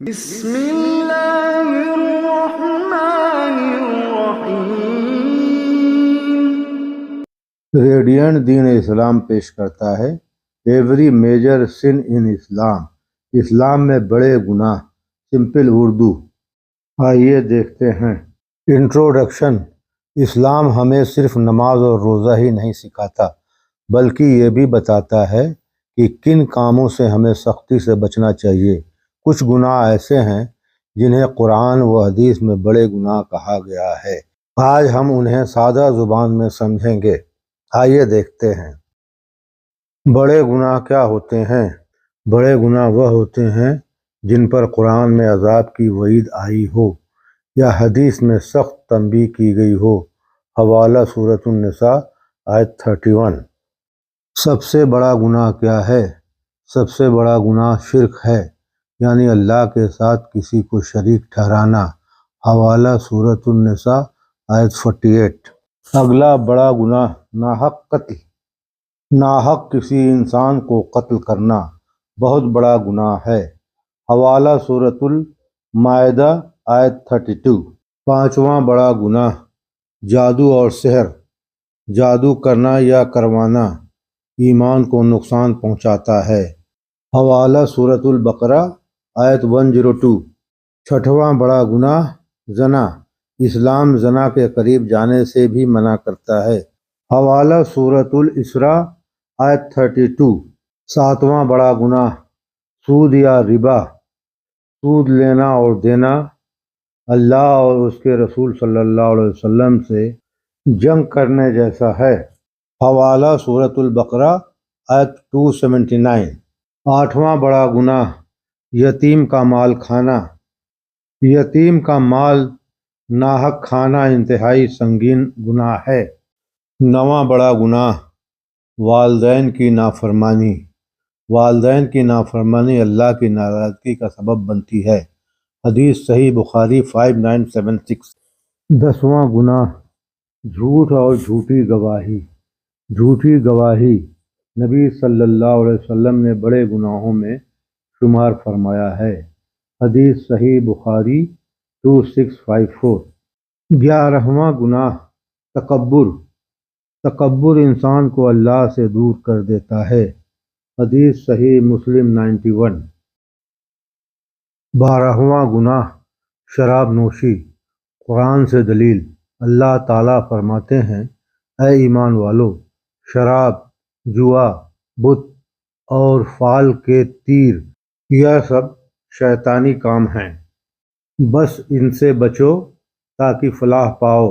بسم اللہ الرحمن الرحیم۔ ریڈینٹ دین اسلام پیش کرتا ہے ایوری میجر سن ان اسلام، اسلام میں بڑے گناہ، سمپل اردو۔ آئیے دیکھتے ہیں۔ انٹروڈکشن۔ اسلام ہمیں صرف نماز اور روزہ ہی نہیں سکھاتا، بلکہ یہ بھی بتاتا ہے کہ کن کاموں سے ہمیں سختی سے بچنا چاہیے۔ کچھ گناہ ایسے ہیں جنہیں قرآن و حدیث میں بڑے گناہ کہا گیا ہے۔ آج ہم انہیں سادہ زبان میں سمجھیں گے۔ آئیے دیکھتے ہیں۔ بڑے گناہ کیا ہوتے ہیں؟ بڑے گناہ وہ ہوتے ہیں جن پر قرآن میں عذاب کی وعید آئی ہو یا حدیث میں سخت تنبیہ کی گئی ہو۔ حوالہ سورۃ النساء آیت 31۔ سب سے بڑا گناہ کیا ہے؟ سب سے بڑا گناہ شرک ہے، یعنی اللہ کے ساتھ کسی کو شریک ٹھہرانا۔ حوالہ سورۃ النساء آیت 48۔ اگلا بڑا گناہ ناحق قتل، ناحق کسی انسان کو قتل کرنا بہت بڑا گناہ ہے۔ حوالہ سورۃ المائدہ آیت 32۔ پانچواں بڑا گناہ جادو اور سحر، جادو کرنا یا کروانا ایمان کو نقصان پہنچاتا ہے۔ حوالہ سورۃ البقرہ آیت 102۔ چھٹواں بڑا گناہ زنا، اسلام زنا کے قریب جانے سے بھی منع کرتا ہے۔ حوالہ سورۃ الاسراء آیت 32۔ ساتواں بڑا گناہ سود یا ربا، سود لینا اور دینا اللہ اور اس کے رسول صلی اللہ علیہ وسلم سے جنگ کرنے جیسا ہے۔ حوالہ سورۃ البقرہ آیت 279۔ آٹھواں بڑا گناہ یتیم کا مال کھانا، یتیم کا مال ناحق کھانا انتہائی سنگین گناہ ہے۔ نواں بڑا گناہ والدین کی نافرمانی، والدین کی نافرمانی اللہ کی ناراضگی کا سبب بنتی ہے۔ حدیث صحیح بخاری 5976۔ دسواں گناہ جھوٹ اور جھوٹی گواہی، جھوٹی گواہی نبی صلی اللہ علیہ وسلم نے بڑے گناہوں میں شمار فرمایا ہے۔ حدیث صحیح بخاری 2654۔ 11واں گناہ تکبر، تکبر انسان کو اللہ سے دور کر دیتا ہے۔ حدیث صحیح مسلم 91۔ 12واں گناہ شراب نوشی، قرآن سے دلیل۔ اللہ تعالیٰ فرماتے ہیں، اے ایمان والو، شراب، جوا، بت اور فال کے تیر یہ سب شیطانی کام ہیں، بس ان سے بچو تاکہ فلاح پاؤ۔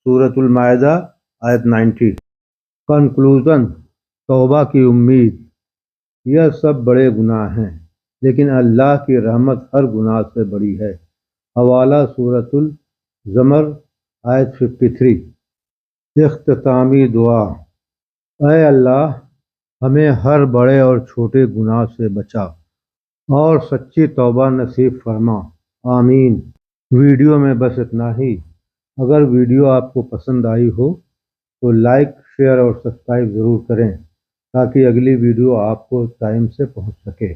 سورۃ المائدہ آیت 90۔ کنکلوژن، توبہ کی امید۔ یہ سب بڑے گناہ ہیں، لیکن اللہ کی رحمت ہر گناہ سے بڑی ہے۔ حوالہ سورۃ الزمر آیت 53۔ اختتامی دعا۔ اے اللہ، ہمیں ہر بڑے اور چھوٹے گناہ سے بچا اور سچی توبہ نصیب فرما، آمین۔ ویڈیو میں بس اتنا ہی۔ اگر ویڈیو آپ کو پسند آئی ہو تو لائک، شیئر اور سبسکرائب ضرور کریں تاکہ اگلی ویڈیو آپ کو ٹائم سے پہنچ سکے۔